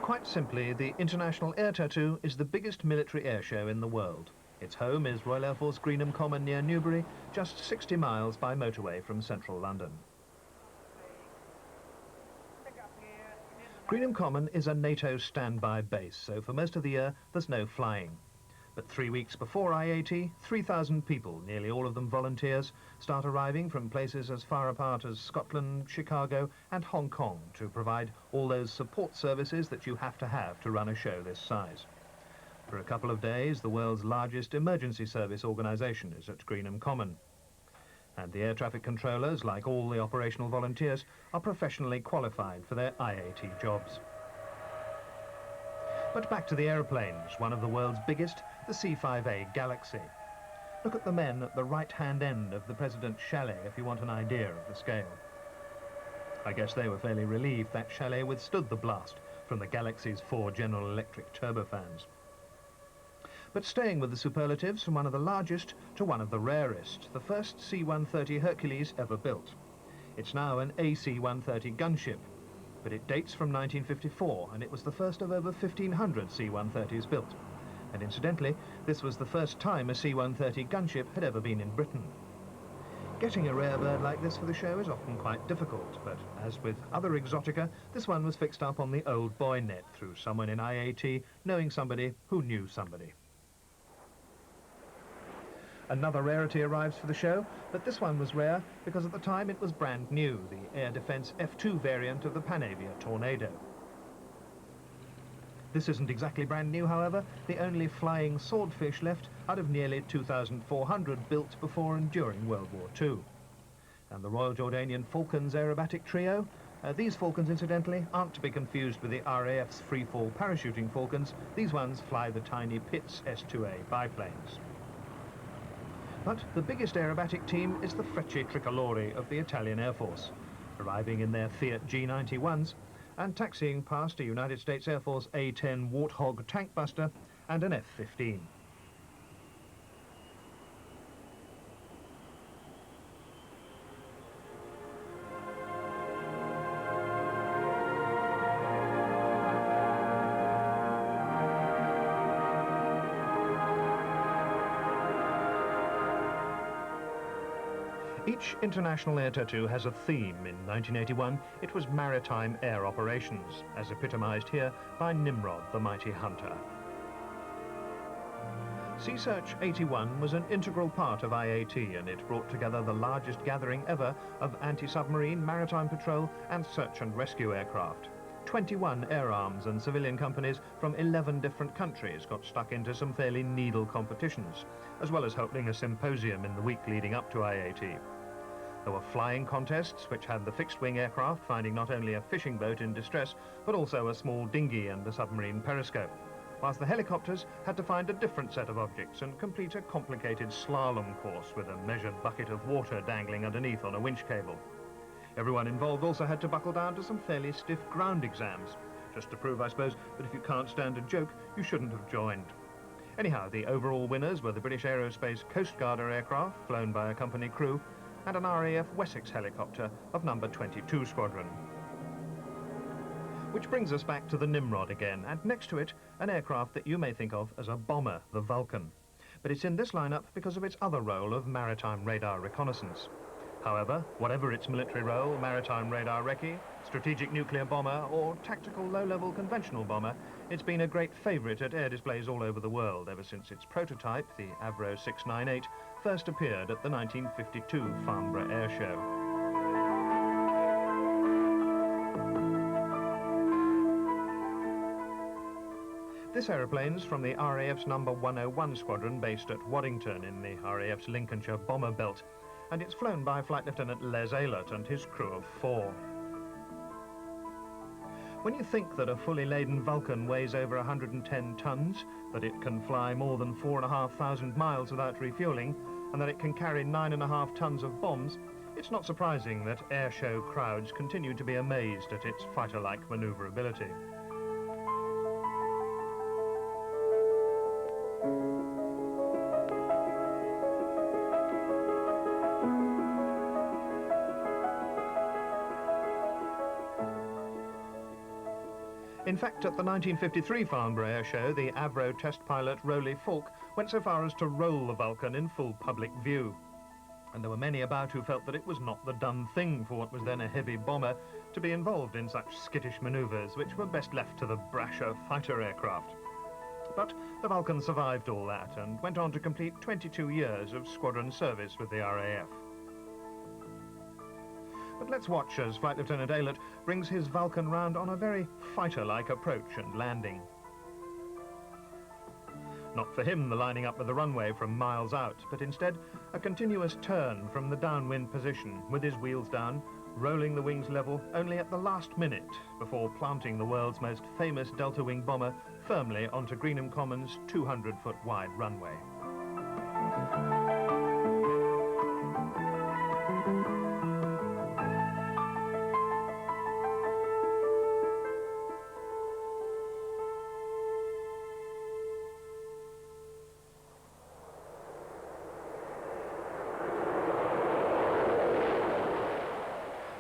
Quite simply, the International Air Tattoo is the biggest military air show in the world. Its home is Royal Air Force Greenham Common near Newbury, just 60 miles by motorway from central London. Greenham Common is a NATO standby base, so for most of the year there's no flying. But 3 weeks before IAT, 3,000 people, nearly all of them volunteers, start arriving from places as far apart as Scotland, Chicago and Hong Kong to provide all those support services that you have to run a show this size. For a couple of days, the world's largest emergency service organisation is at Greenham Common. And the air traffic controllers, like all the operational volunteers, are professionally qualified for their IAT jobs. But back to the aeroplanes, one of the world's biggest, the C-5A Galaxy. Look at the men at the right-hand end of the President's chalet if you want an idea of the scale. I guess they were fairly relieved that chalet withstood the blast from the Galaxy's 4 General Electric turbofans. But staying with the superlatives, from one of the largest to one of the rarest, the first C-130 Hercules ever built. It's now an AC-130 gunship, but it dates from 1954, and it was the first of over 1,500 C-130s built. And incidentally, this was the first time a C-130 gunship had ever been in Britain. Getting a rare bird like this for the show is often quite difficult, but as with other exotica, this one was fixed up on the old boy net through someone in IAT knowing somebody who knew somebody. Another rarity arrives for the show, but this one was rare because at the time it was brand new, the Air Defence F2 variant of the Panavia Tornado. This isn't exactly brand new, however, the only flying swordfish left out of nearly 2,400 built before and during World War II. And the Royal Jordanian Falcons aerobatic trio? These Falcons, incidentally, aren't to be confused with the RAF's free-fall parachuting Falcons. These ones fly the tiny Pitts S2A biplanes. But the biggest aerobatic team is the Frecce Tricolori of the Italian Air Force, arriving in their Fiat G91s and taxiing past a United States Air Force A-10 Warthog tank buster and an F-15. Each International Air Tattoo has a theme. In 1981, it was maritime air operations, as epitomised here by Nimrod, the mighty hunter. Sea Search 81 was an integral part of IAT, and it brought together the largest gathering ever of anti-submarine, maritime patrol and search and rescue aircraft. 21 air arms and civilian companies from 11 different countries got stuck into some fairly needle competitions, as well as holding a symposium in the week leading up to IAT. There were flying contests which had the fixed-wing aircraft finding not only a fishing boat in distress, but also a small dinghy and a submarine periscope, whilst the helicopters had to find a different set of objects and complete a complicated slalom course with a measured bucket of water dangling underneath on a winch cable. Everyone involved also had to buckle down to some fairly stiff ground exams, just to prove, I suppose, that if you can't stand a joke, you shouldn't have joined. Anyhow, the overall winners were the British Aerospace Coast Guard aircraft, flown by a company crew, and an RAF Wessex helicopter of number 22 Squadron. Which brings us back to the Nimrod again, and next to it, an aircraft that you may think of as a bomber, the Vulcan. But it's in this lineup because of its other role of maritime radar reconnaissance. However, whatever its military role, maritime radar recce, strategic nuclear bomber, or tactical low-level conventional bomber, it's been a great favourite at air displays all over the world ever since its prototype, the Avro 698, first appeared at the 1952 Farnborough Air Show. This aeroplane's from the RAF's number 101 Squadron based at Waddington in the RAF's Lincolnshire Bomber Belt, and it's flown by Flight Lieutenant Les Aylett and his crew of 4. When you think that a fully laden Vulcan weighs over 110 tons, that it can fly more than 4,500 miles without refuelling, and that it can carry 9.5 tons of bombs, it's not surprising that air show crowds continue to be amazed at its fighter-like manoeuvrability. In fact, at the 1953 Farnborough Air Show, the Avro test pilot Rowley Falk went so far as to roll the Vulcan in full public view. And there were many about who felt that it was not the done thing for what was then a heavy bomber to be involved in such skittish manoeuvres, which were best left to the brasher fighter aircraft. But the Vulcan survived all that and went on to complete 22 years of squadron service with the RAF. But let's watch as Flight Lieutenant Aylett brings his Vulcan round on a very fighter-like approach and landing. Not for him the lining up with the runway from miles out, but instead a continuous turn from the downwind position with his wheels down, rolling the wings level only at the last minute before planting the world's most famous delta-wing bomber firmly onto Greenham Common's 200-foot wide runway.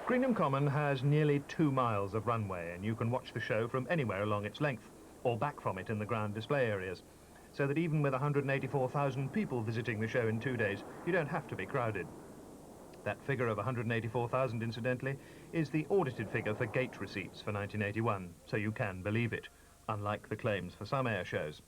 Greenham Common has nearly 2 miles of runway, and you can watch the show from anywhere along its length, or back from it in the ground display areas, so that even with 184,000 people visiting the show in 2 days, you don't have to be crowded. That figure of 184,000, incidentally, is the audited figure for gate receipts for 1981, so you can believe it, unlike the claims for some air shows.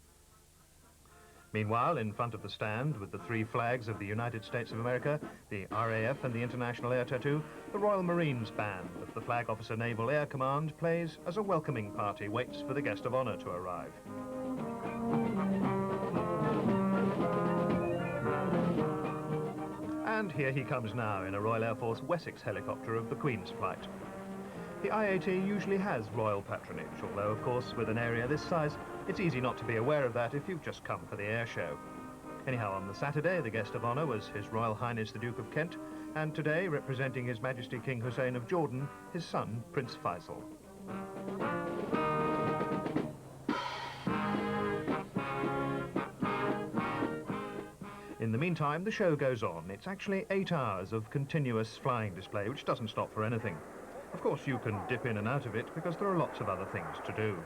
Meanwhile, in front of the stand, with the 3 flags of the United States of America, the RAF and the International Air Tattoo, the Royal Marines Band of the Flag Officer Naval Air Command plays as a welcoming party waits for the guest of honour to arrive. And here he comes now in a Royal Air Force Wessex helicopter of the Queen's flight. The IAT usually has royal patronage, although, of course, with an area this size, it's easy not to be aware of that if you've just come for the air show. Anyhow, on the Saturday, the guest of honour was His Royal Highness the Duke of Kent, and today, representing His Majesty King Hussein of Jordan, his son, Prince Faisal. In the meantime, the show goes on. It's actually 8 hours of continuous flying display, which doesn't stop for anything. Of course, you can dip in and out of it because there are lots of other things to do.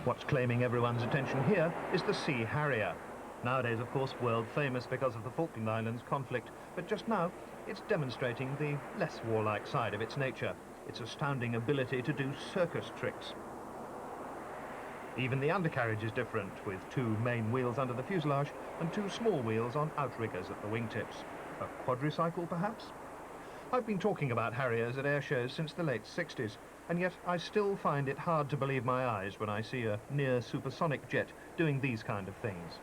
What's claiming everyone's attention here is the Sea Harrier. Nowadays, of course, world famous because of the Falkland Islands conflict, but just now it's demonstrating the less warlike side of its nature, its astounding ability to do circus tricks. Even the undercarriage is different, with 2 main wheels under the fuselage and 2 small wheels on outriggers at the wingtips. A quadricycle, perhaps? I've been talking about Harriers at air shows since the late 60s, and yet I still find it hard to believe my eyes when I see a near-supersonic jet doing these kind of things.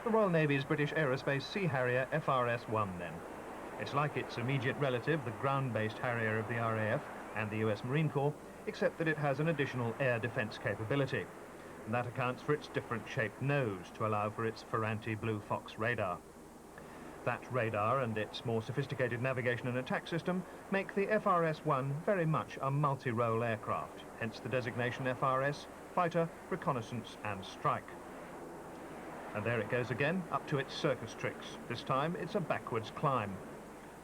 The Royal Navy's British Aerospace Sea Harrier FRS-1, then. It's like its immediate relative, the ground-based Harrier of the RAF and the US Marine Corps, except that it has an additional air defence capability. And that accounts for its different-shaped nose to allow for its Ferranti Blue Fox radar. That radar and its more sophisticated navigation and attack system make the FRS-1 very much a multi-role aircraft, hence the designation FRS, Fighter, Reconnaissance and Strike. And there it goes again, up to its circus tricks. This time it's a backwards climb.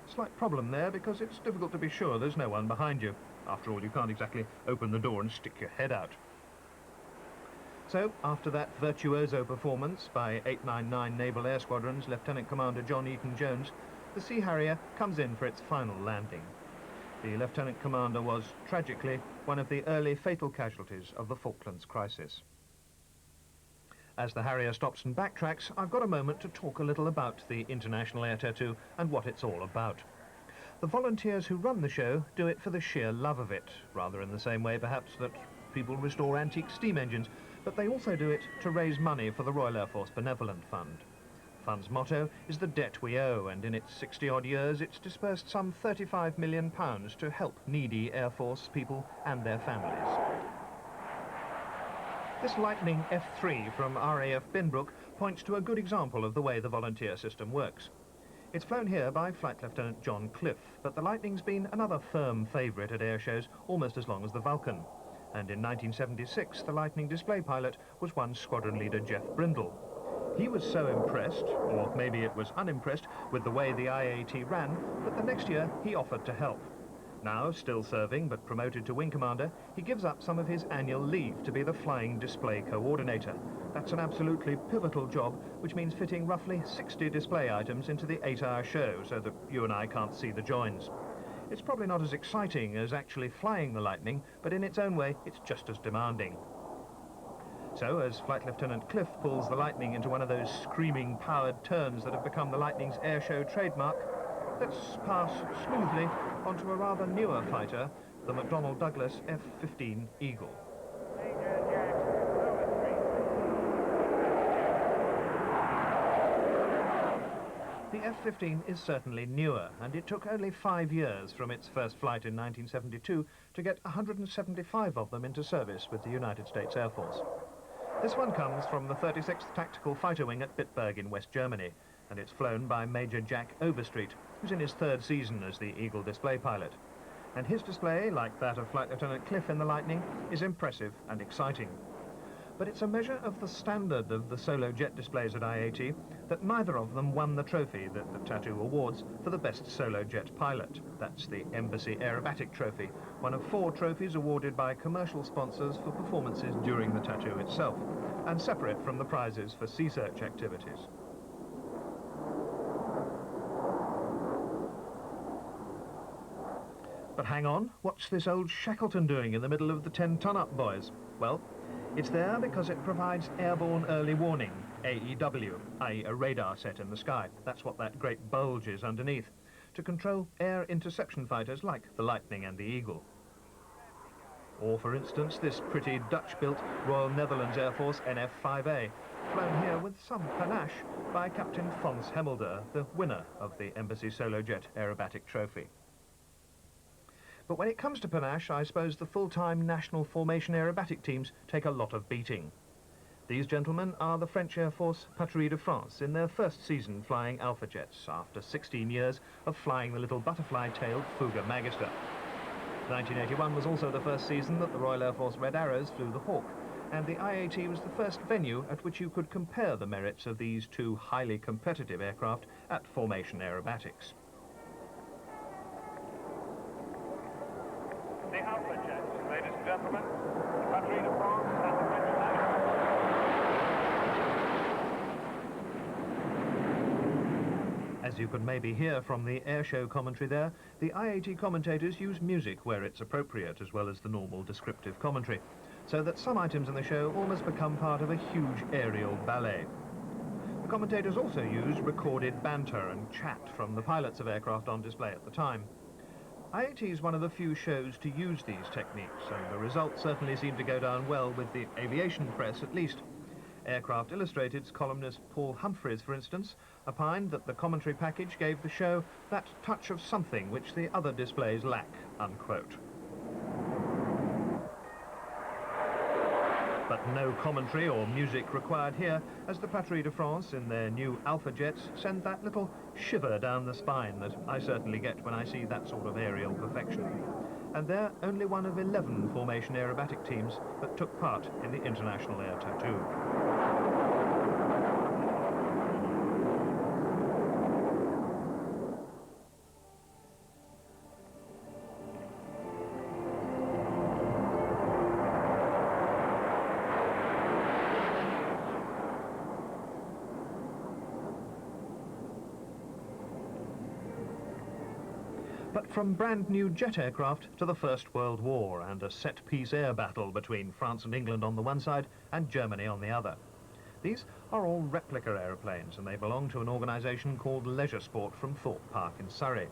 Slight problem there because it's difficult to be sure there's no one behind you. After all, you can't exactly open the door and stick your head out. So, after that virtuoso performance by 899 Naval Air Squadron's Lieutenant Commander John Eaton-Jones, the Sea Harrier comes in for its final landing. The Lieutenant Commander was, tragically, one of the early fatal casualties of the Falklands crisis. As the Harrier stops and backtracks, I've got a moment to talk a little about the International Air Tattoo and what it's all about. The volunteers who run the show do it for the sheer love of it, rather in the same way perhaps that people restore antique steam engines, but they also do it to raise money for the Royal Air Force Benevolent Fund. The fund's motto is the debt we owe, and in its 60-odd years it's dispersed some £35 million to help needy Air Force people and their families. This Lightning F3 from RAF Binbrook points to a good example of the way the volunteer system works. It's flown here by Flight Lieutenant John Cliff, but the Lightning's been another firm favourite at air shows almost as long as the Vulcan. and in 1976 the Lightning display pilot was one squadron leader Jeff Brindle. He was so impressed, or maybe it was unimpressed, with the way the IAT ran, that the next year he offered to help. Now, still serving but promoted to wing commander, he gives up some of his annual leave to be the flying display coordinator. That's an absolutely pivotal job, which means fitting roughly 60 display items into the 8-hour show so that you and I can't see the joins. It's probably not as exciting as actually flying the Lightning, but in its own way, it's just as demanding. So, as Flight Lieutenant Cliff pulls the Lightning into one of those screaming powered turns that have become the Lightning's airshow trademark, let's pass smoothly onto a rather newer fighter, the McDonnell Douglas F-15 Eagle. The F-15 is certainly newer, and it took only 5 years from its first flight in 1972 to get 175 of them into service with the United States Air Force. This one comes from the 36th Tactical Fighter Wing at Bitburg in West Germany, and it's flown by Major Jack Overstreet, who's in his 3rd season as the Eagle display pilot. And his display, like that of Flight Lieutenant Cliff in the Lightning, is impressive and exciting. But it's a measure of the standard of the solo jet displays at IAT that neither of them won the trophy that the Tattoo awards for the best solo jet pilot. That's the Embassy Aerobatic Trophy, one of 4 trophies awarded by commercial sponsors for performances during the Tattoo itself, and separate from the prizes for sea search activities. But hang on, what's this old Shackleton doing in the middle of the 10-ton-up boys? Well, it's there because it provides airborne early warning, AEW, i.e. a radar set in the sky. That's what that great bulge is underneath, to control air interception fighters like the Lightning and the Eagle. Or, for instance, this pretty Dutch-built Royal Netherlands Air Force NF-5A, flown here with some panache by Captain Fons Hemmelder, the winner of the Embassy Solo Jet Aerobatic Trophy. But when it comes to panache, I suppose the full-time national formation aerobatic teams take a lot of beating. These gentlemen are the French Air Force Patrouille de France in their 1st season flying Alpha jets after 16 years of flying the little butterfly-tailed Fouga Magister. 1981 was also the 1st season that the Royal Air Force Red Arrows flew the Hawk, and the IAT was the first venue at which you could compare the merits of these 2 highly competitive aircraft at formation aerobatics. The Alpha jets, ladies and gentlemen, the Patrouille de France and the French National. As you could maybe hear from the airshow commentary there, the IAT commentators use music where it's appropriate, as well as the normal descriptive commentary, so that some items in the show almost become part of a huge aerial ballet. The commentators also use recorded banter and chat from the pilots of aircraft on display at the time. IAT is one of the few shows to use these techniques, and the results certainly seem to go down well with the aviation press at least. Aircraft Illustrated's columnist Paul Humphreys, for instance, opined that the commentary package gave the show that touch of something which the other displays lack, unquote. But no commentary or music required here, as the Patrouille de France in their new Alpha jets send that little shiver down the spine that I certainly get when I see that sort of aerial perfection. And they're only one of 11 formation aerobatic teams that took part in the International Air Tattoo. But from brand new jet aircraft to the First World War and a set-piece air battle between France and England on the one side and Germany on the other. These are all replica aeroplanes, and they belong to an organisation called Leisure Sport from Thorpe Park in Surrey.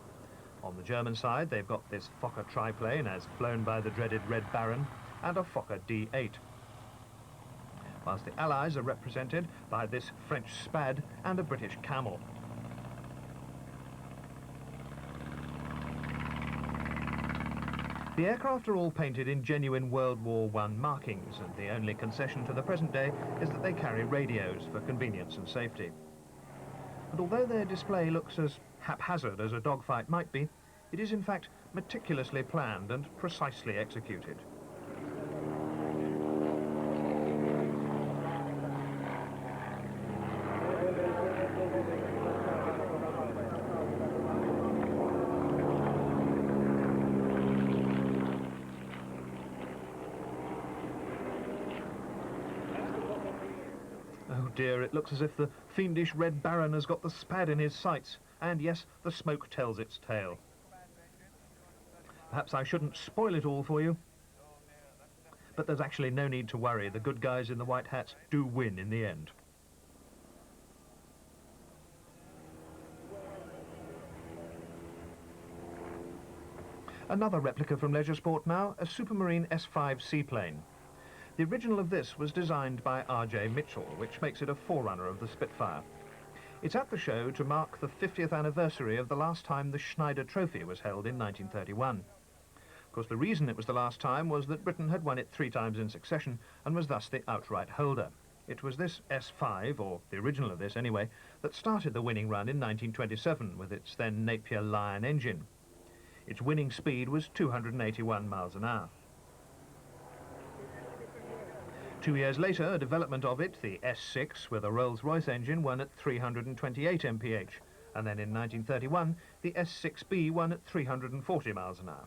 On the German side, they've got this Fokker triplane as flown by the dreaded Red Baron and a Fokker D8. Whilst the Allies are represented by this French Spad and a British Camel. The aircraft are all painted in genuine World War I markings, and the only concession to the present day is that they carry radios for convenience and safety. And although their display looks as haphazard as a dogfight might be, it is in fact meticulously planned and precisely executed. dear, it looks as if the fiendish Red Baron has got the Spad in his sights. And yes, the smoke tells its tale. Perhaps I shouldn't spoil it all for you, but there's actually no need to worry. The good guys in the white hats do win in the end. Another replica from leisure sport now, a Supermarine S5 seaplane. The original of this was designed by R.J. Mitchell, which makes it a forerunner of the Spitfire. It's at the show to mark the 50th anniversary of the last time the Schneider Trophy was held in 1931. Of course, the reason it was the last time was that Britain had won it 3 times in succession and was thus the outright holder. It was this S5, or the original of this anyway, that started the winning run in 1927 with its then Napier Lion engine. Its winning speed was 281 miles an hour. 2 years later, a development of it, the S6, with a Rolls-Royce engine, won at 328 mph, and then in 1931, the S6B won at 340 miles an hour.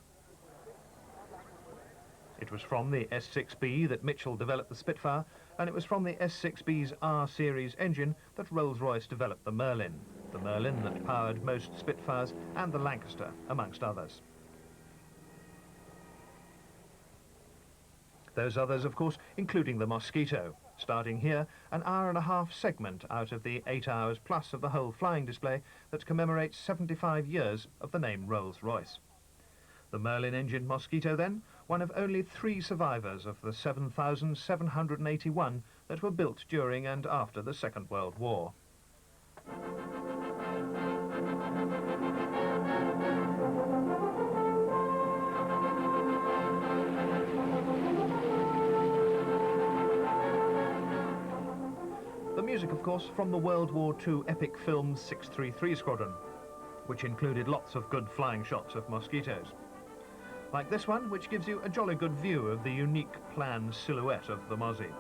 It was from the S6B that Mitchell developed the Spitfire, and it was from the S6B's R-series engine that Rolls-Royce developed the Merlin that powered most Spitfires and the Lancaster, amongst others. Those others, of course, including the Mosquito, starting here, an hour-and-a-half segment out of the 8 hours plus of the whole flying display that commemorates 75 years of the name Rolls-Royce. The Merlin-engined Mosquito, then, one of only 3 survivors of the 7,781 that were built during and after the Second World War. The music, of course, from the World War II epic film 633 Squadron, which included lots of good flying shots of Mosquitoes. Like this one, which gives you a jolly good view of the unique plan silhouette of the Mozzie.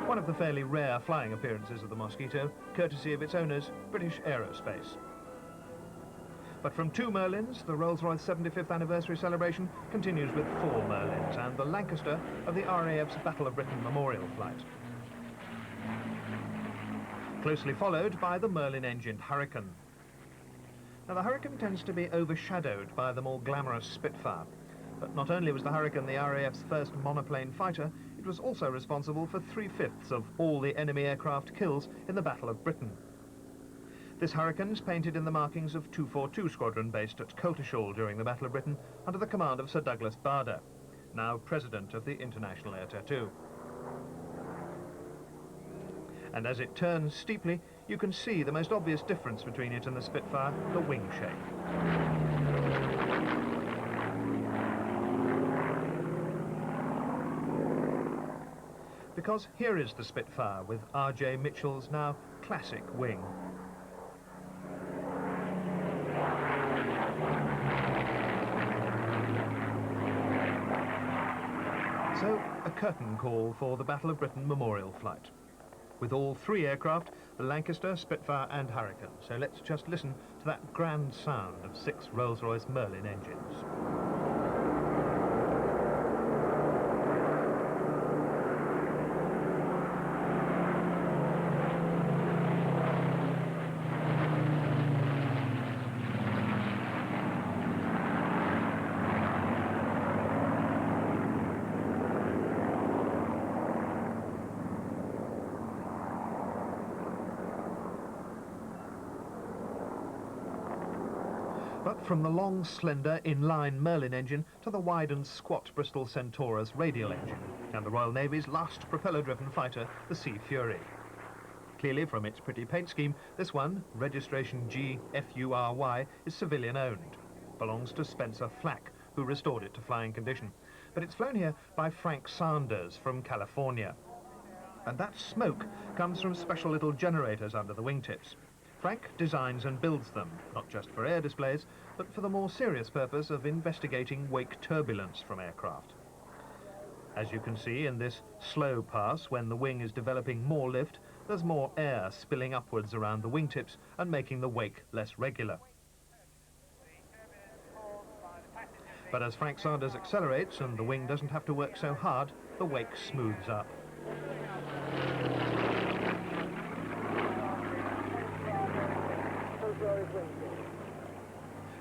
One of the fairly rare flying appearances of the Mosquito, courtesy of its owners, British Aerospace. But from 2 Merlins, the Rolls-Royce 75th anniversary celebration continues with 4 Merlins and the Lancaster of the RAF's Battle of Britain memorial flight. Closely followed by the Merlin-engined Hurricane. Now, the Hurricane tends to be overshadowed by the more glamorous Spitfire, but not only was the Hurricane the RAF's first monoplane fighter, it was also responsible for 3/5 of all the enemy aircraft kills in the Battle of Britain. This Hurricane's painted in the markings of 242 Squadron based at Coltishall during the Battle of Britain under the command of Sir Douglas Bader, now President of the International Air Tattoo. And as it turns steeply, you can see the most obvious difference between it and the Spitfire, the wing shape. Because here is the Spitfire with R.J. Mitchell's now classic wing. So, a curtain call for the Battle of Britain memorial flight, with all 3 aircraft, the Lancaster, Spitfire and Hurricane. So let's just listen to that grand sound of 6 Rolls-Royce Merlin engines. But from the long, slender, in-line Merlin engine to the wide and squat Bristol Centaurus radial engine, and the Royal Navy's last propeller-driven fighter, the Sea Fury. Clearly, from its pretty paint scheme, this one, registration GFURY, is civilian-owned. Belongs to Spencer Flack, who restored it to flying condition. But it's flown here by Frank Sanders from California. And that smoke comes from special little generators under the wingtips. Frank designs and builds them, not just for air displays, but for the more serious purpose of investigating wake turbulence from aircraft. As you can see in this slow pass, when the wing is developing more lift, there's more air spilling upwards around the wingtips and making the wake less regular. But as Frank Sanders accelerates and the wing doesn't have to work so hard, the wake smooths up.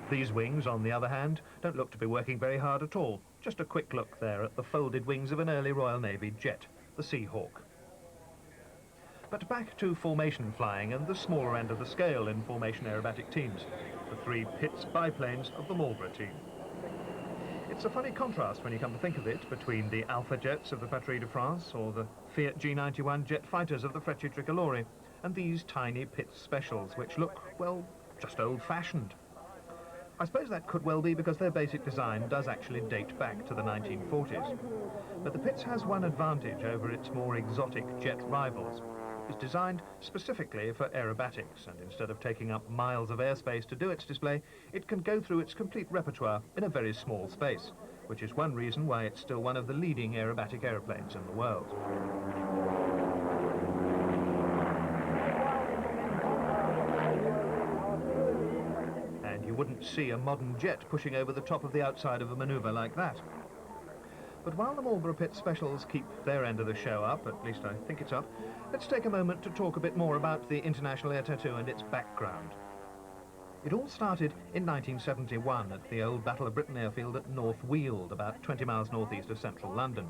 These wings, on the other hand, don't look to be working very hard at all. Just a quick look there at the folded wings of an early Royal Navy jet, the Seahawk. But back to formation flying and the smaller end of the scale in formation aerobatic teams, the three Pitts biplanes of the Marlborough team. It's a funny contrast when you come to think of it between the Alpha jets of the Patrie de France or the Fiat G91 jet fighters of the Frecce Tricolore and these tiny Pitts specials which look, well, just old-fashioned. I suppose that could well be because their basic design does actually date back to the 1940s. But the Pitts has one advantage over its more exotic jet rivals. It's designed specifically for aerobatics, and instead of taking up miles of airspace to do its display, it can go through its complete repertoire in a very small space, which is one reason why it's still one of the leading aerobatic aeroplanes in the world. And you wouldn't see a modern jet pushing over the top of the outside of a manoeuvre like that. But while the Marlborough Pitt Specials keep their end of the show up, at least I think it's up, let's take a moment to talk a bit more about the International Air Tattoo and its background. It all started in 1971 at the old Battle of Britain airfield at North Weald, about 20 miles northeast of central London.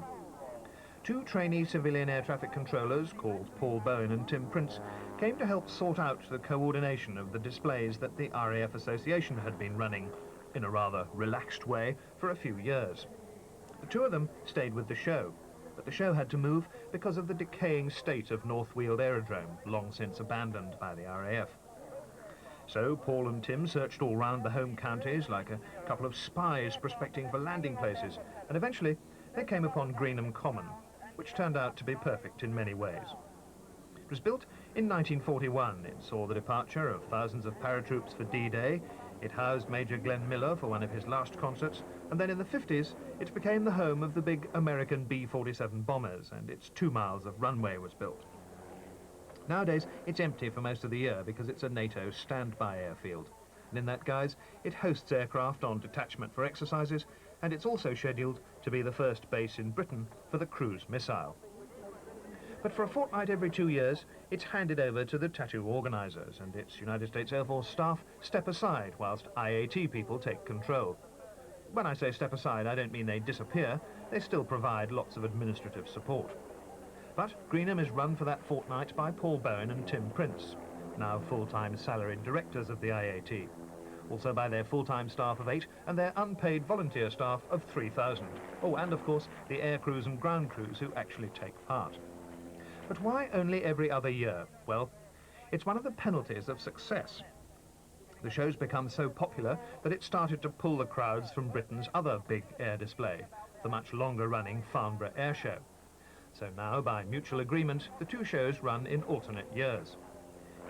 Two trainee civilian air traffic controllers, called Paul Bowen and Tim Prince, came to help sort out the coordination of the displays that the RAF Association had been running, in a rather relaxed way, for a few years. The two of them stayed with the show, but the show had to move because of the decaying state of North Weald Aerodrome, long since abandoned by the RAF. So Paul and Tim searched all round the home counties like a couple of spies prospecting for landing places, and eventually they came upon Greenham Common, which turned out to be perfect in many ways. It was built in 1941. It saw the departure of thousands of paratroops for D-Day. It housed Major Glenn Miller for one of his last concerts, and then in the 50s it became the home of the big American B-47 bombers, and its 2 miles of runway was built. Nowadays it's empty for most of the year because it's a NATO standby airfield, and in that guise it hosts aircraft on detachment for exercises, and it's also scheduled to be the first base in Britain for the cruise missile. But for a fortnight every 2 years, it's handed over to the tattoo organisers, and its United States Air Force staff step aside whilst IAT people take control. When I say step aside, I don't mean they disappear. They still provide lots of administrative support. But Greenham is run for that fortnight by Paul Bowen and Tim Prince, now full-time salaried directors of the IAT. Also by their full-time staff of 8 and their unpaid volunteer staff of 3,000. Oh, and of course the air crews and ground crews who actually take part. But why only every other year? Well, it's one of the penalties of success. The show's become so popular that it started to pull the crowds from Britain's other big air display, the much longer-running Farnborough Air Show. So now, by mutual agreement, the two shows run in alternate years.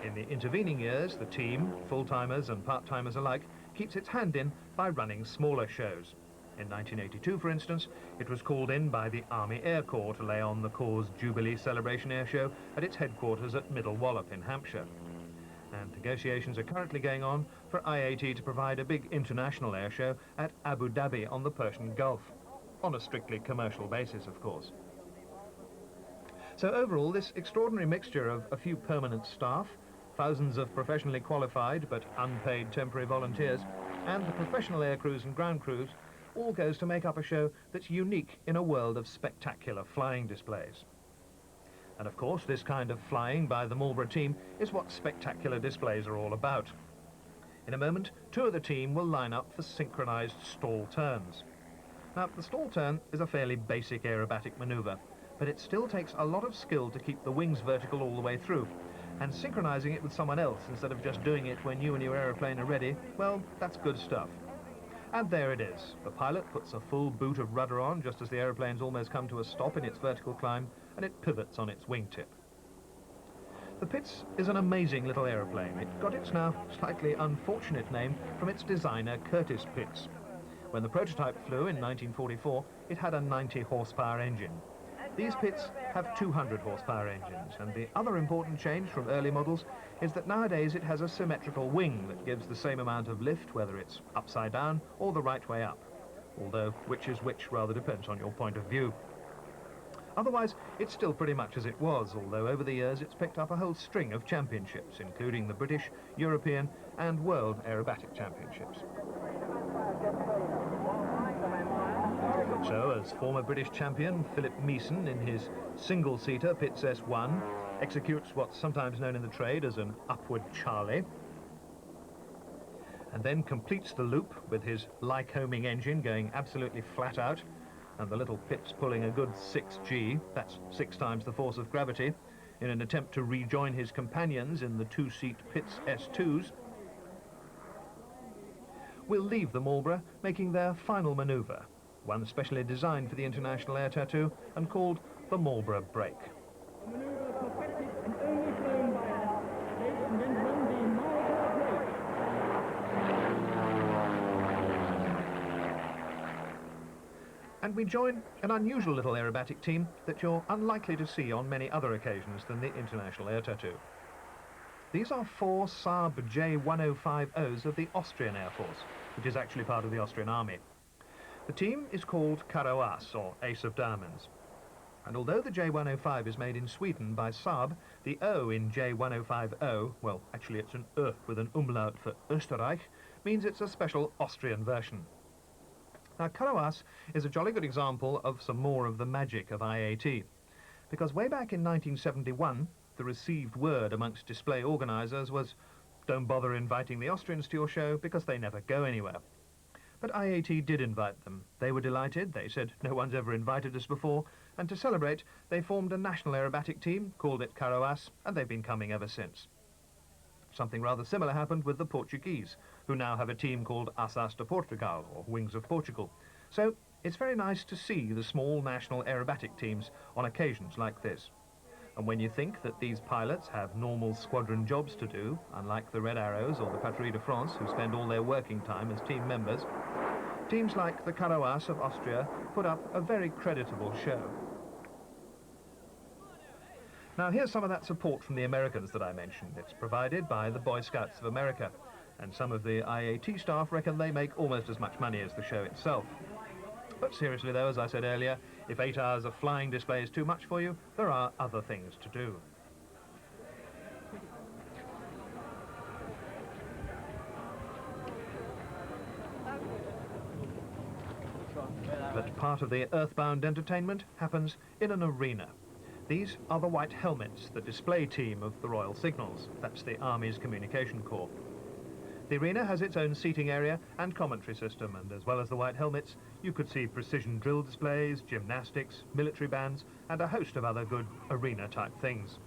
In the intervening years, the team, full-timers and part-timers alike, keeps its hand in by running smaller shows. In 1982, for instance, it was called in by the Army Air Corps to lay on the Corps' Jubilee Celebration Air Show at its headquarters at Middle Wallop in Hampshire. And negotiations are currently going on for IAT to provide a big international air show at Abu Dhabi on the Persian Gulf, on a strictly commercial basis, of course. So overall, this extraordinary mixture of a few permanent staff, thousands of professionally qualified but unpaid temporary volunteers, and the professional air crews and ground crews all goes to make up a show that's unique in a world of spectacular flying displays. And of course, this kind of flying by the Marlborough team is what spectacular displays are all about. In a moment, two of the team will line up for synchronized stall turns. Now, the stall turn is a fairly basic aerobatic maneuver, but it still takes a lot of skill to keep the wings vertical all the way through, and synchronizing it with someone else instead of just doing it when you and your aeroplane are ready, well, that's good stuff. And there it is. The pilot puts a full boot of rudder on just as the aeroplane's almost come to a stop in its vertical climb, and it pivots on its wingtip. The Pitts is an amazing little aeroplane. It got its now slightly unfortunate name from its designer, Curtis Pitts. When the prototype flew in 1944, it had a 90 horsepower engine. These Pitts have 200 horsepower engines, and the other important change from early models is that nowadays it has a symmetrical wing that gives the same amount of lift whether it's upside down or the right way up, although which is which rather depends on your point of view. Otherwise, it's still pretty much as it was, although over the years it's picked up a whole string of championships, including the British, European and World Aerobatic Championships. So, as former British champion Philip Meeson in his single-seater Pitts S1 executes what's sometimes known in the trade as an upward Charlie, and then completes the loop with his Lycoming engine going absolutely flat out, and the little Pitts pulling a good 6G, that's 6 times the force of gravity, in an attempt to rejoin his companions in the two-seat Pitts S2s, will leave the Marlborough making their final manoeuvre, one specially designed for the International Air Tattoo and called the Marlborough Break. And we join an unusual little aerobatic team that you're unlikely to see on many other occasions than the International Air Tattoo. These are 4 Saab J105Os of the Austrian Air Force, which is actually part of the Austrian Army. The team is called Karo As, or Ace of Diamonds. And although the J105 is made in Sweden by Saab, the O in J105O, well, actually it's an Ö with an umlaut for Österreich, means it's a special Austrian version. Now, Karo As is a jolly good example of some more of the magic of IAT, because way back in 1971, the received word amongst display organisers was, don't bother inviting the Austrians to your show because they never go anywhere. But IAT did invite them. They were delighted. They said, no one's ever invited us before, and to celebrate, they formed a national aerobatic team, called it Karo As, and they've been coming ever since. Something rather similar happened with the Portuguese, who now have a team called Asas de Portugal, or Wings of Portugal. So it's very nice to see the small national aerobatic teams on occasions like this. And when you think that these pilots have normal squadron jobs to do, unlike the Red Arrows or the Patrouille de France, who spend all their working time as team members, teams like the Karo As of Austria put up a very creditable show. Now, here's some of that support from the Americans that I mentioned. It's provided by the Boy Scouts of America, and some of the IAT staff reckon they make almost as much money as the show itself. But seriously though, as I said earlier, if 8 hours of flying display is too much for you, there are other things to do. But part of the earthbound entertainment happens in an arena. These are the white helmets, the display team of the Royal Signals. That's the Army's communication corps. The arena has its own seating area and commentary system, and as well as the white helmets, you could see precision drill displays, gymnastics, military bands, and a host of other good arena-type things.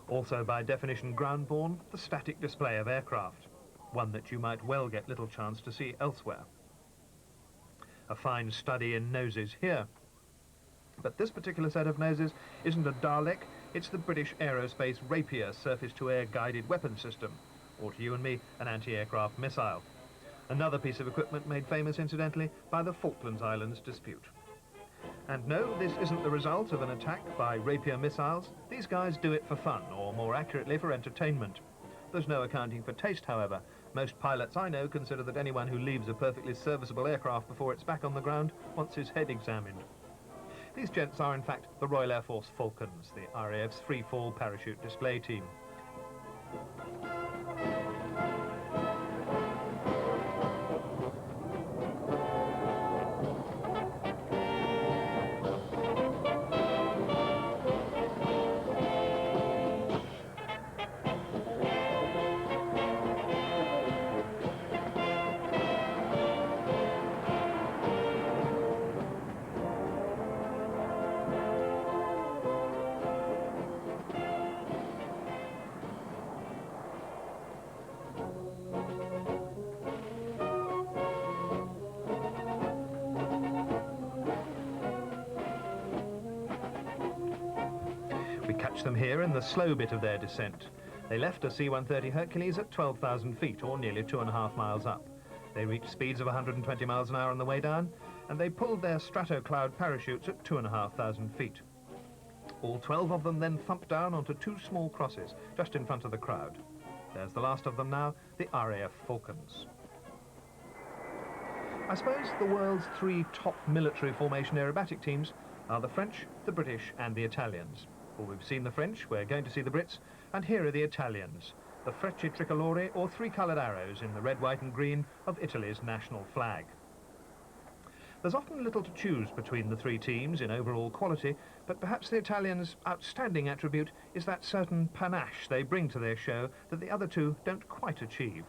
Also, by definition ground-borne, the static display of aircraft, one that you might well get little chance to see elsewhere. A fine study in noses here. But this particular set of noses isn't a Dalek, it's the British Aerospace Rapier surface-to-air guided weapon system, or to you and me, an anti-aircraft missile. Another piece of equipment made famous, incidentally, by the Falklands Islands dispute. And no, this isn't the result of an attack by Rapier missiles. These guys do it for fun, or more accurately, for entertainment. There's no accounting for taste, however. Most pilots I know consider that anyone who leaves a perfectly serviceable aircraft before it's back on the ground wants his head examined. These gents are in fact the Royal Air Force Falcons, the RAF's free-fall parachute display team. Catch them here in the slow bit of their descent. They left a C-130 Hercules at 12,000 feet, or nearly 2.5 miles up. They reached speeds of 120 miles an hour on the way down, and they pulled their Stratocloud parachutes at 2,500 feet. All 12 of them then thumped down onto 2 small crosses, just in front of the crowd. There's the last of them now, the RAF Falcons. I suppose the world's 3 top military formation aerobatic teams are the French, the British, and the Italians. Well, we've seen the French, we're going to see the Brits, and here are the Italians. the Frecce tricolore, or three-coloured arrows in the red, white and green of Italy's national flag. There's often little to choose between the three teams in overall quality, but perhaps the Italians' outstanding attribute is that certain panache they bring to their show that the other two don't quite achieve.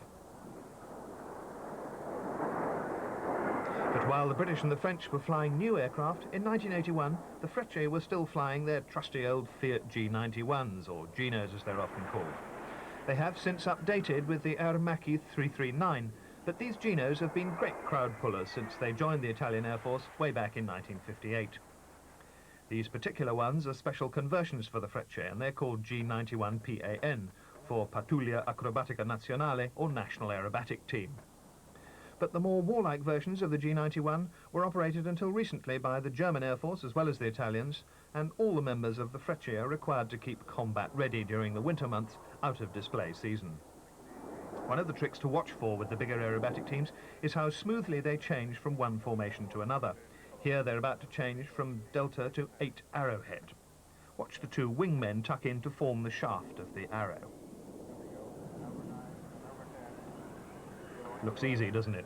But while the British and the French were flying new aircraft, in 1981 the Frecce were still flying their trusty old Fiat G91s, or Ginos as they're often called. They have since updated with the aerobatic 339, but these Ginos have been great crowd pullers since they joined the Italian Air Force way back in 1958. These particular ones are special conversions for the Frecce, and they're called G91 PAN, for Pattuglia Acrobatica Nazionale, or National Aerobatic Team. But the more warlike versions of the G91 were operated until recently by the German Air Force as well as the Italians, and all the members of the Frecce are required to keep combat ready during the winter months out of display season. One of the tricks to watch for with the bigger aerobatic teams is how smoothly they change from one formation to another. Here they're about to change from delta to 8 arrowhead. Watch the two wingmen tuck in to form the shaft of the arrow. Looks easy, doesn't it?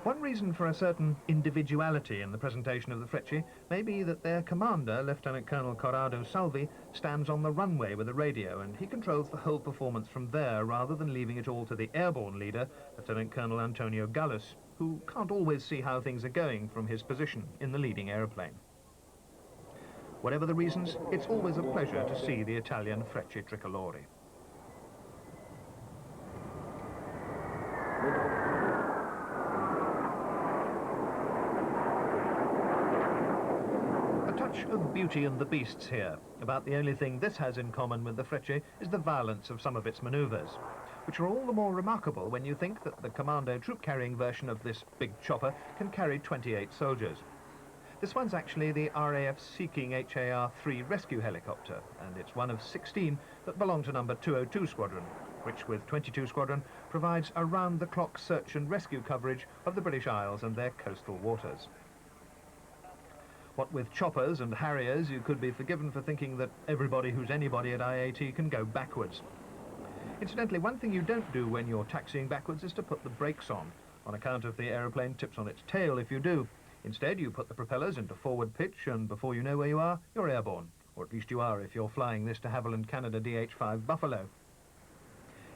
One reason for a certain individuality in the presentation of the Frecce may be that their commander, Lieutenant Colonel Corrado Salvi, stands on the runway with a radio, and he controls the whole performance from there rather than leaving it all to the airborne leader, Lieutenant Colonel Antonio Gallus, who can't always see how things are going from his position in the leading aeroplane. Whatever the reasons, it's always a pleasure to see the Italian Frecce tricolore. Of Beauty and the Beasts here. About the only thing this has in common with the Frecce is the violence of some of its manoeuvres, which are all the more remarkable when you think that the commando troop-carrying version of this big chopper can carry 28 soldiers. This one's actually the RAF Seeking HAR-3 rescue helicopter, and it's one of 16 that belong to number 202 Squadron, which with 22 Squadron provides around-the-clock search and rescue coverage of the British Isles and their coastal waters. What with choppers and Harriers, you could be forgiven for thinking that everybody who's anybody at IAT can go backwards. Incidentally, one thing you don't do when you're taxiing backwards is to put the brakes on account of the aeroplane tips on its tail if you do. Instead, you put the propellers into forward pitch, and before you know where you are, you're airborne. Or at least you are if you're flying this de Havilland Canada DH-5 Buffalo.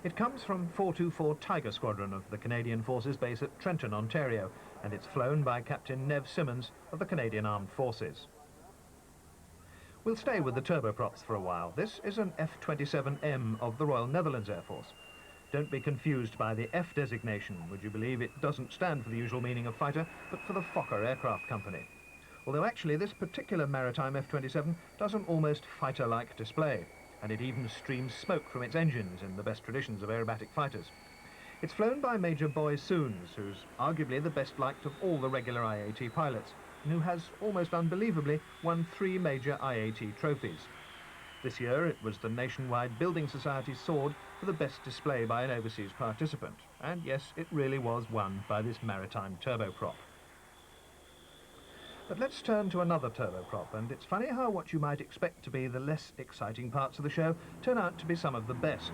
It comes from 424 Tiger Squadron of the Canadian Forces base at Trenton, Ontario, and it's flown by Captain Nev Simmons of the Canadian Armed Forces. We'll stay with the turboprops for a while. This is an F-27M of the Royal Netherlands Air Force. Don't be confused by the F designation. Would you believe it doesn't stand for the usual meaning of fighter, but for the Fokker Aircraft Company. Although actually this particular maritime F-27 does an almost fighter-like display, and it even streams smoke from its engines in the best traditions of aerobatic fighters. It's flown by Major Boy Soons, who's arguably the best liked of all the regular IAT pilots, and who has, almost unbelievably, won 3 major IAT trophies. This year it was the Nationwide Building Society Sword for the best display by an overseas participant, and yes, it really was won by this maritime turboprop. But let's turn to another turboprop, and it's funny how what you might expect to be the less exciting parts of the show turn out to be some of the best.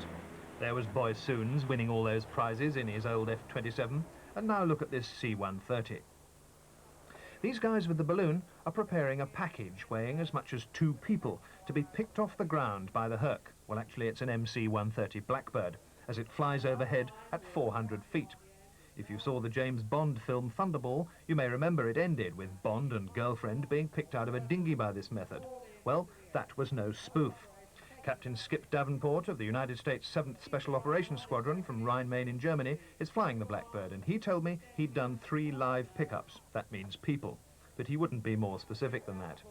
There was Boy Soons winning all those prizes in his old F-27, and now look at this C-130. These guys with the balloon are preparing a package weighing as much as 2 people to be picked off the ground by the Herc. Well, actually it's an MC-130 Blackbird, as it flies overhead at 400 feet. If you saw the James Bond film Thunderball, you may remember it ended with Bond and girlfriend being picked out of a dinghy by this method. Well, that was no spoof. Captain Skip Davenport of the United States 7th Special Operations Squadron from Rhine-Main in Germany is flying the Blackbird, and he told me he'd done 3 live pickups. That means people. But he wouldn't be more specific than that.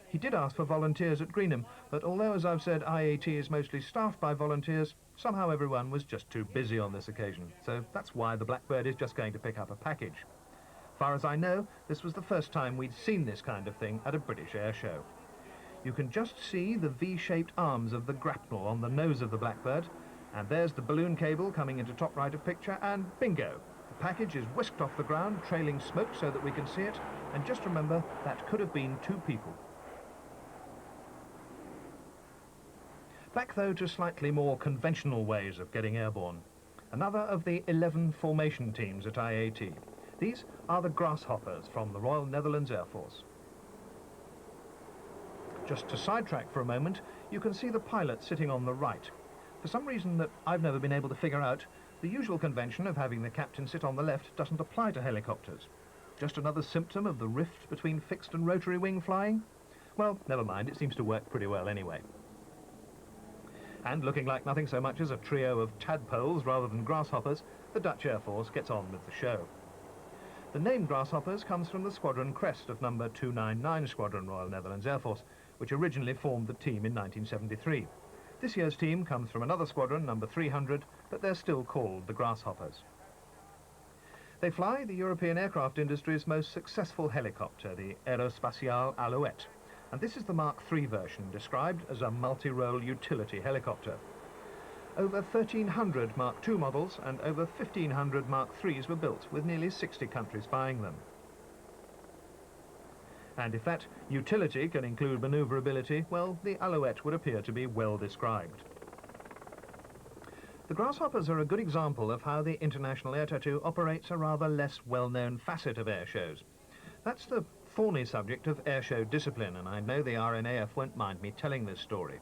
He did ask for volunteers at Greenham, but although, as I've said, IAT is mostly staffed by volunteers, somehow everyone was just too busy on this occasion. So that's why the Blackbird is just going to pick up a package. Far as I know, this was the first time we'd seen this kind of thing at a British air show. You can just see the V-shaped arms of the grapnel on the nose of the Blackbird, and there's the balloon cable coming into top right of picture, and bingo! The package is whisked off the ground, trailing smoke so that we can see it, and just remember, that could have been 2 people. Back though to slightly more conventional ways of getting airborne. Another of the 11 formation teams at IAT. These are the Grasshoppers from the Royal Netherlands Air Force. Just to sidetrack for a moment, you can see the pilot sitting on the right. For some reason that I've never been able to figure out, the usual convention of having the captain sit on the left doesn't apply to helicopters. Just another symptom of the rift between fixed and rotary wing flying? Well, never mind, it seems to work pretty well anyway. And looking like nothing so much as a trio of tadpoles rather than grasshoppers, the Dutch Air Force gets on with the show. The name Grasshoppers comes from the squadron crest of number 299 Squadron Royal Netherlands Air Force, which originally formed the team in 1973. This year's team comes from another squadron, number 300, but they're still called the Grasshoppers. They fly the European aircraft industry's most successful helicopter, the Aerospatiale Alouette, and this is the Mark III version, described as a multi-role utility helicopter. Over 1,300 Mark II models and over 1,500 Mark IIIs were built, with nearly 60 countries buying them. And if that utility can include manoeuvrability, well, the Alouette would appear to be well described. The Grasshoppers are a good example of how the International Air Tattoo operates a rather less well-known facet of air shows. That's the thorny subject of air show discipline, and I know the RNAF won't mind me telling this story.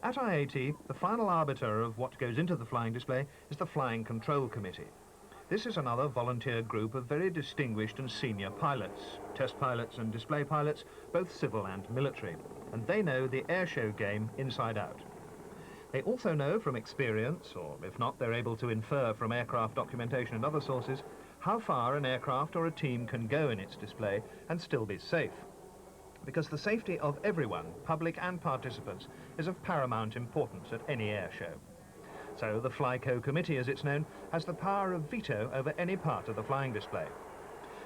At IAT, the final arbiter of what goes into the flying display is the Flying Control Committee. This is another volunteer group of very distinguished and senior pilots, test pilots and display pilots, both civil and military, and they know the air show game inside out. They also know from experience, or if not, they're able to infer from aircraft documentation and other sources, how far an aircraft or a team can go in its display and still be safe. Because the safety of everyone, public and participants, is of paramount importance at any air show. So the FlyCo Committee, as it's known, has the power of veto over any part of the flying display.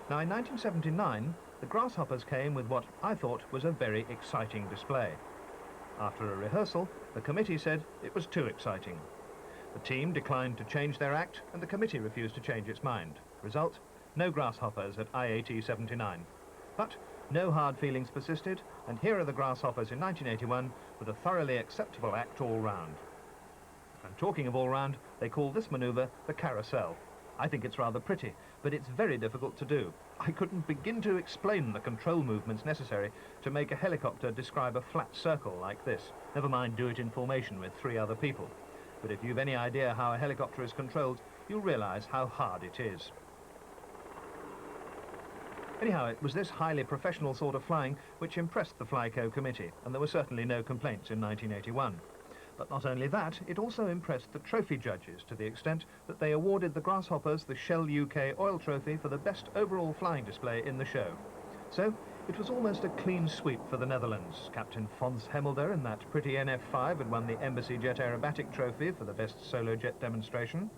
Now, in 1979, the Grasshoppers came with what I thought was a very exciting display. After a rehearsal, the committee said it was too exciting. The team declined to change their act, and the committee refused to change its mind. Result, no Grasshoppers at IAT 79. But no hard feelings persisted, and here are the Grasshoppers in 1981 with a thoroughly acceptable act all round. And talking of all round, they call this manoeuvre the carousel. I think it's rather pretty, but it's very difficult to do. I couldn't begin to explain the control movements necessary to make a helicopter describe a flat circle like this. Never mind do it in formation with 3 other people. But if you've any idea how a helicopter is controlled, you'll realize how hard it is. Anyhow, it was this highly professional sort of flying which impressed the FlyCo Committee, and there were certainly no complaints in 1981. But not only that, it also impressed the trophy judges to the extent that they awarded the Grasshoppers the Shell UK Oil Trophy for the best overall flying display in the show. So it was almost a clean sweep for the Netherlands. Captain Fons Hemmelder in that pretty NF5 had won the Embassy Jet Aerobatic Trophy for the best solo jet demonstration.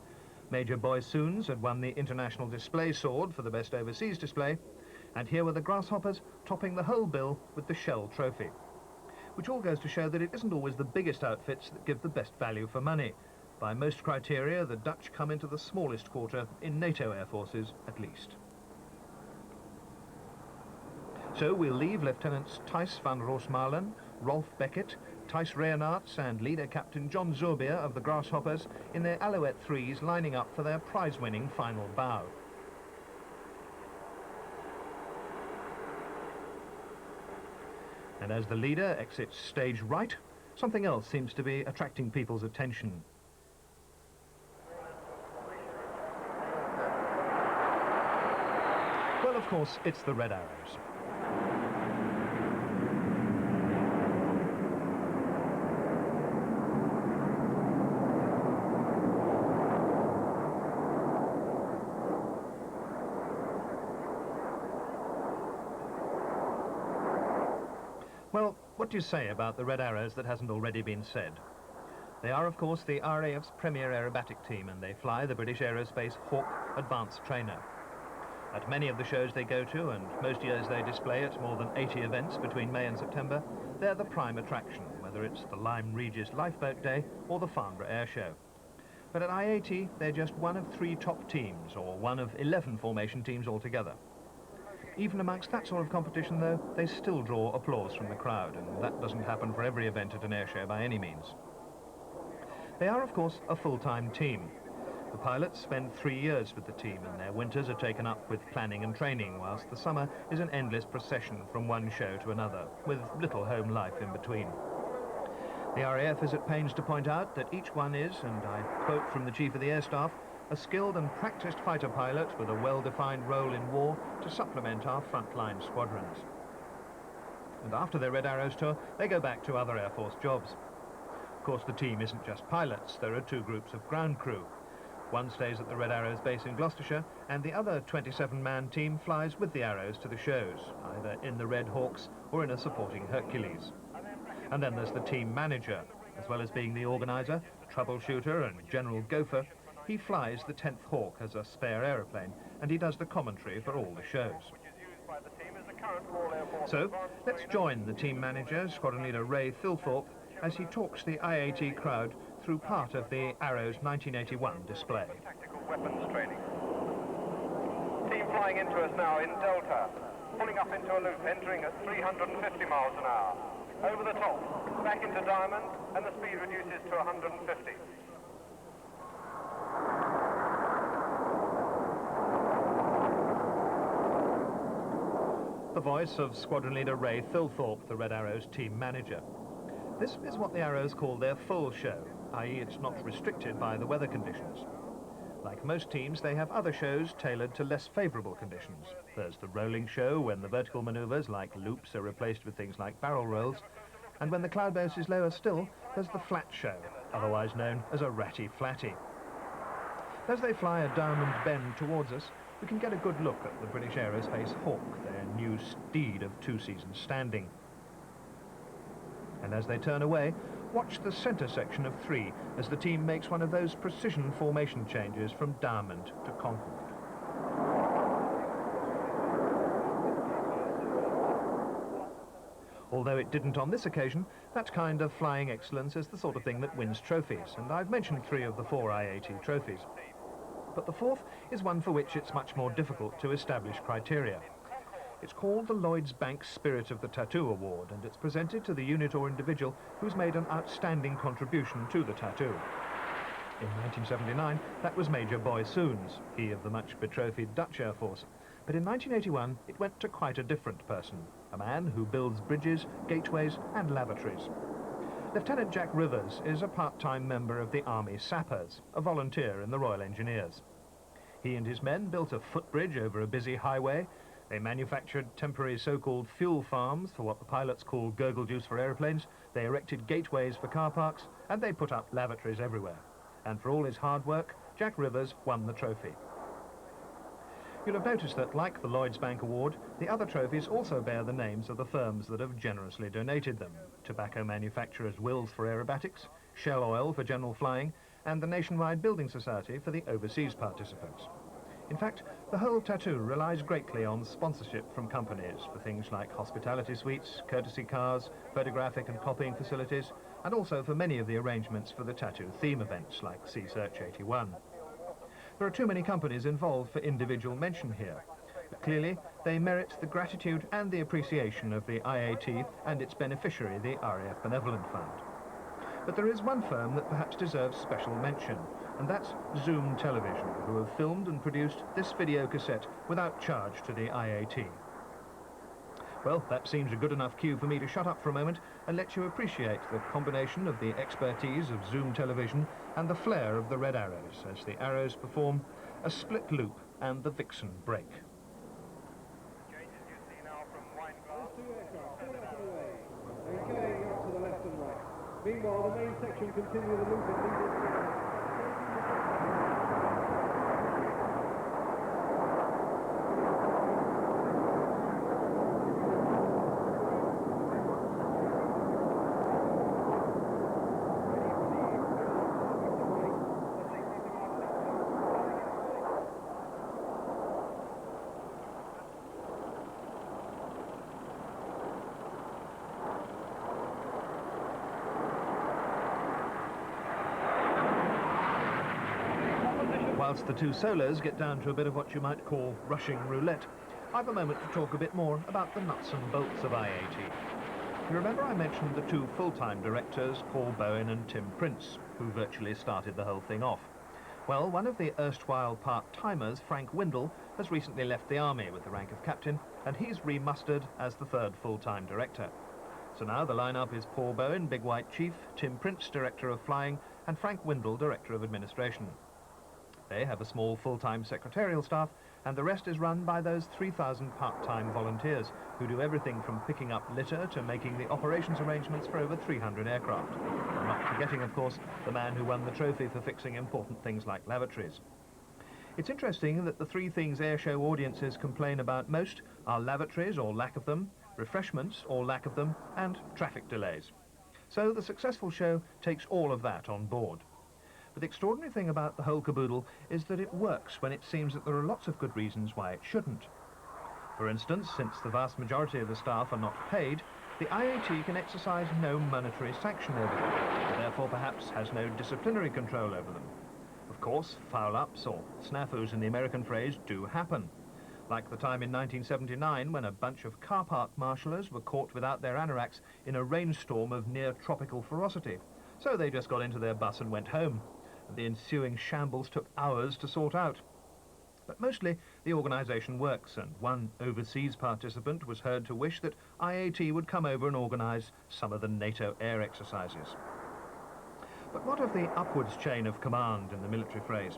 Major Boy Soons had won the International Display Sword for the best overseas display. And here were the Grasshoppers topping the whole bill with the Shell Trophy. Which all goes to show that it isn't always the biggest outfits that give the best value for money. By most criteria, the Dutch come into the smallest quarter in NATO air forces, at least. So we'll leave Lieutenants Thijs van Roosmalen, Rolf Beckett, Thijs Reinaerts and leader Captain John Zurbier of the Grasshoppers in their Alouette 3s lining up for their prize-winning final bow. And as the leader exits stage right, something else seems to be attracting people's attention. Well, of course, it's the Red Arrows. Well, what do you say about the Red Arrows that hasn't already been said? They are, of course, the RAF's premier aerobatic team, and they fly the British Aerospace Hawk Advanced Trainer. At many of the shows they go to, and most years they display at more than 80 events between May and September, they're the prime attraction, whether it's the Lyme Regis Lifeboat Day or the Farnborough Air Show. But at IAT, they're just one of 3 top teams, or one of 11 formation teams altogether. Even amongst that sort of competition, though, they still draw applause from the crowd, and that doesn't happen for every event at an air show by any means. They are, of course, a full-time team. The pilots spend 3 years with the team, and their winters are taken up with planning and training, whilst the summer is an endless procession from one show to another, with little home life in between. The RAF is at pains to point out that each one is, and I quote from the Chief of the Air Staff, a skilled and practiced fighter pilot with a well-defined role in war to supplement our frontline squadrons. And after their Red Arrows tour, they go back to other Air Force jobs. Of course, the team isn't just pilots. There are 2 groups of ground crew. One stays at the Red Arrows base in Gloucestershire, and the other 27-man team flies with the Arrows to the shows, either in the Red Hawks or in a supporting Hercules. And then there's the team manager. As well as being the organiser, troubleshooter and general gopher, he flies the 10th Hawk as a spare aeroplane, and he does the commentary for all the shows. So, let's join the team manager, Squadron Leader Ray Thilthorpe, as he talks the IAT crowd through part of the Arrows 1981 display. Tactical weapons training. Team flying into us now in Delta, pulling up into a loop, entering at 350 miles an hour. Over the top, back into Diamond, and the speed reduces to 150. The voice of Squadron Leader Ray Thilthorpe, the Red Arrows team manager. This is what the Arrows call their full show, i.e. it's not restricted by the weather conditions. Like most teams, they have other shows tailored to less favourable conditions. There's the rolling show, when the vertical manoeuvres like loops are replaced with things like barrel rolls, and when the cloud base is lower still, there's the flat show, otherwise known as a ratty flatty. As they fly a Diamond bend towards us, we can get a good look at the British Aerospace Hawk, their new steed of 2 seasons standing. And as they turn away, watch the centre section of 3 as the team makes one of those precision formation changes from Diamond to Concorde. Although it didn't on this occasion, that kind of flying excellence is the sort of thing that wins trophies, and I've mentioned 3 of the 4 IAT trophies. But the 4th is one for which it's much more difficult to establish criteria. It's called the Lloyds Bank Spirit of the Tattoo Award, and it's presented to the unit or individual who's made an outstanding contribution to the tattoo. In 1979, that was Major Boy Soons, he of the much betrophied Dutch Air Force. But in 1981, it went to quite a different person, a man who builds bridges, gateways and lavatories. Lieutenant Jack Rivers is a part-time member of the Army Sappers, a volunteer in the Royal Engineers. He and his men built a footbridge over a busy highway. They manufactured temporary so-called fuel farms for what the pilots call gurgle juice for aeroplanes. They erected gateways for car parks, and they put up lavatories everywhere. And for all his hard work, Jack Rivers won the trophy. You'll have noticed that, like the Lloyds Bank Award, the other trophies also bear the names of the firms that have generously donated them. Tobacco manufacturers Wills for aerobatics, Shell Oil for general flying, and the Nationwide Building Society for the overseas participants. In fact, the whole tattoo relies greatly on sponsorship from companies for things like hospitality suites, courtesy cars, photographic and copying facilities, and also for many of the arrangements for the tattoo theme events like Sea Search 81. There are too many companies involved for individual mention here, but clearly they merit the gratitude and the appreciation of the IAT and its beneficiary, the RAF Benevolent Fund. But there is one firm that perhaps deserves special mention, and that's Zoom Television, who have filmed and produced this video cassette without charge to the IAT. Well, that seems a good enough cue for me to shut up for a moment and let you appreciate the combination of the expertise of Zoom Television and the flair of the Red Arrows as the Arrows perform a split loop and the Vixen break. Meanwhile, the main section continue the loop. Whilst the 2 solos get down to a bit of what you might call rushing roulette, I've a moment to talk a bit more about the nuts and bolts of IAT. You remember I mentioned the two full-time directors, Paul Bowen and Tim Prince, who virtually started the whole thing off. Well, one of the erstwhile part-timers, Frank Windle, has recently left the army with the rank of captain, and he's remustered as the third full-time director. So now the lineup is Paul Bowen, Big White Chief, Tim Prince, Director of Flying, and Frank Windle, Director of Administration. They have a small full-time secretarial staff, and the rest is run by those 3,000 part-time volunteers who do everything from picking up litter to making the operations arrangements for over 300 aircraft. Not forgetting, of course, the man who won the trophy for fixing important things like lavatories. It's interesting that the three things airshow audiences complain about most are lavatories or lack of them, refreshments or lack of them, and traffic delays. So the successful show takes all of that on board. But the extraordinary thing about the whole caboodle is that it works when it seems that there are lots of good reasons why it shouldn't. For instance, since the vast majority of the staff are not paid, the IAT can exercise no monetary sanction over them, and therefore perhaps has no disciplinary control over them. Of course, foul-ups, or snafus in the American phrase, do happen. Like the time in 1979 when a bunch of car park marshallers were caught without their anoraks in a rainstorm of near-tropical ferocity. So they just got into their bus and went home. The ensuing shambles took hours to sort out. But mostly the organisation works, and one overseas participant was heard to wish that IAT would come over and organise some of the NATO air exercises. But what of the upwards chain of command in the military phrase?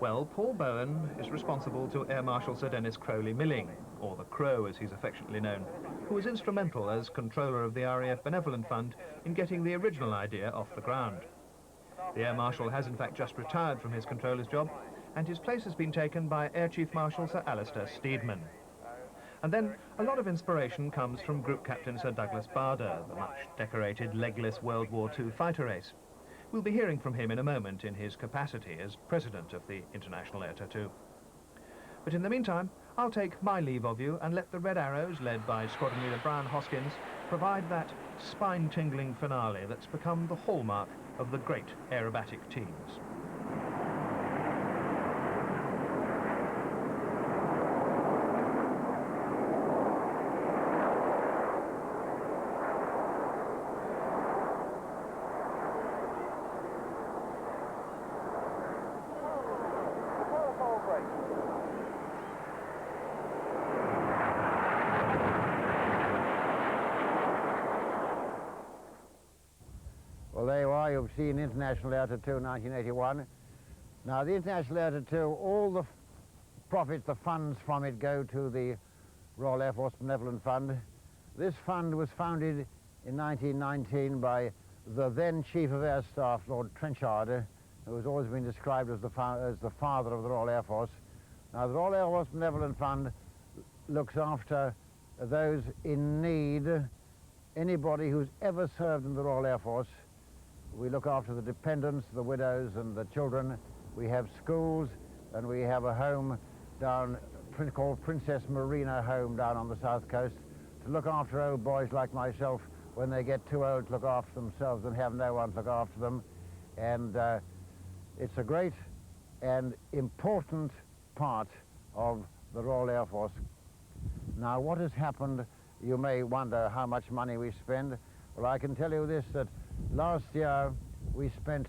Well, Paul Bowen is responsible to Air Marshal Sir Dennis Crowley-Milling, or the Crow as he's affectionately known, who was instrumental as controller of the RAF Benevolent Fund in getting the original idea off the ground. The Air Marshal has in fact just retired from his controller's job, and his place has been taken by Air Chief Marshal Sir Alistair Steedman. And then a lot of inspiration comes from Group Captain Sir Douglas Bader, the much decorated legless World War II fighter ace. We'll be hearing from him in a moment in his capacity as President of the International Air Tattoo. But in the meantime, I'll take my leave of you and let the Red Arrows, led by Squadron Leader Brian Hoskins, provide that spine-tingling finale that's become the hallmark of the great aerobatic teams. Well, there you are. You've seen International Air Tattoo 1981. Now, the International Air Tattoo, all the profits, the funds from it go to the Royal Air Force Benevolent Fund. This fund was founded in 1919 by the then Chief of Air Staff, Lord Trenchard, who has always been described as the father of the Royal Air Force. Now, the Royal Air Force Benevolent Fund looks after those in need, anybody who's ever served in the Royal Air Force. We look after the dependents, the widows and the children. We have schools, and we have a home down called Princess Marina Home down on the south coast to look after old boys like myself when they get too old to look after themselves and have no one to look after them. And it's a great and important part of the Royal Air Force. Now, what has happened, you may wonder how much money we spend. Well, I can tell you this, that last year we spent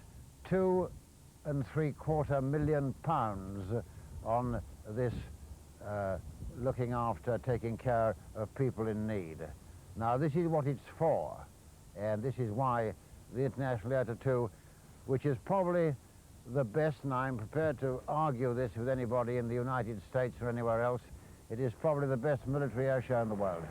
£2.75 million on this looking after, taking care of people in need. Now, this is what it's for, and this is why the International Air Tattoo, which is probably the best, and I'm prepared to argue this with anybody in the United States or anywhere else, it is probably the best military air show in the world.